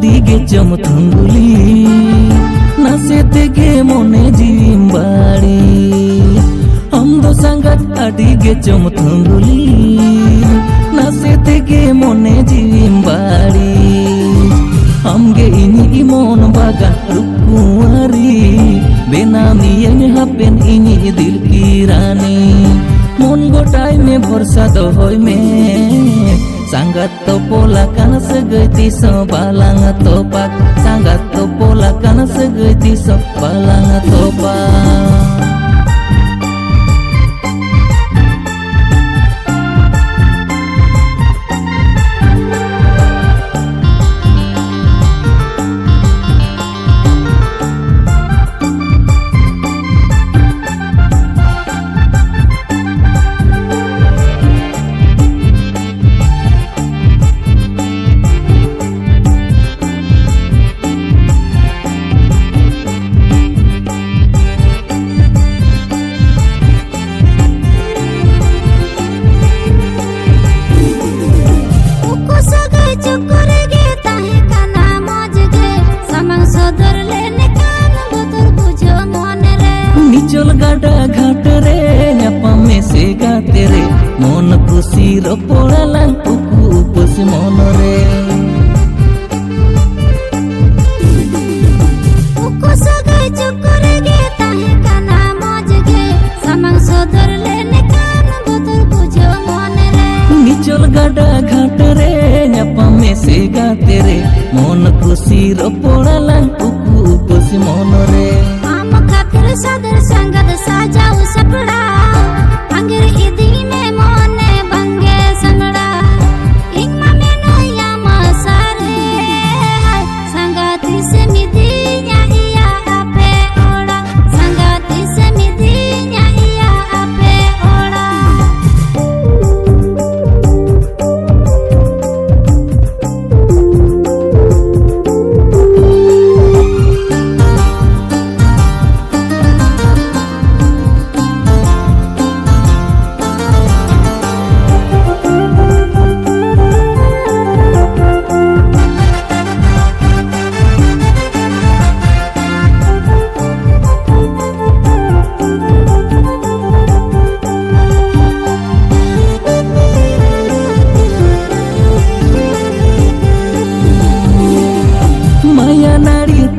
dige jam thungguli nase tege mone jimbari amdo sangat adige jam thungguli nase tege mone jimbari amge ini imon baga rukuari benami yang hapen ini dil kirani mon gotai me bhorsa dohoy me sangat topola kana segai tiso balang topak sangat topola kana segai tiso balang topak निचल गाडा घाट रे न्यापामे से गाते रे मन खुशी रोपड़ाला उकु उपस मन रे उकु सगाई चक्कर गे ताहे काना मज गे सामंग सदर लेने कान बोतल बुझो मन रे निचल गाडा घाट रे न्यापामे से गाते रे मन खुशी रोपड़ाला उकु उपस मन रे sadar sangat sajau sapda angger iding me mone bange sangda ing mame no ya masare sangati se midinya iya ape ora sangati se midinya iya ape ora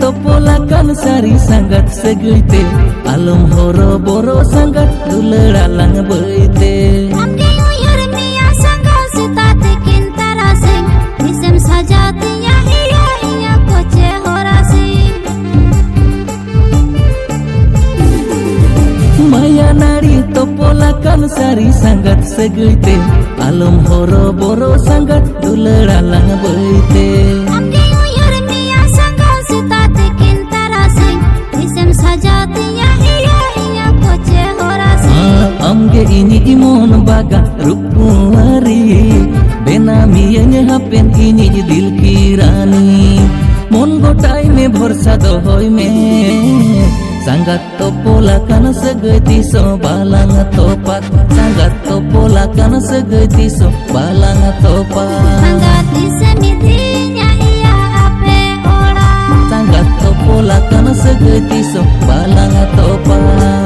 Topolakan sari sangat segite alum horo boro sangat duleralang beite amge uyar miya sangat sitate kintarasing isem sajatinya iya iya koce horasing maya nari topolakan sari sangat segite alum horo boro sangat duleralang beite amge ini imon baga rukuari benami yang hapen ini dil kirani mon gotai me bhorsa dohoy me sangat topola kana segai tiso balang topak sangat topola kana segai tiso balang topak sangat disemidinya iya ape ora sangat topola kana segai tiso balang topak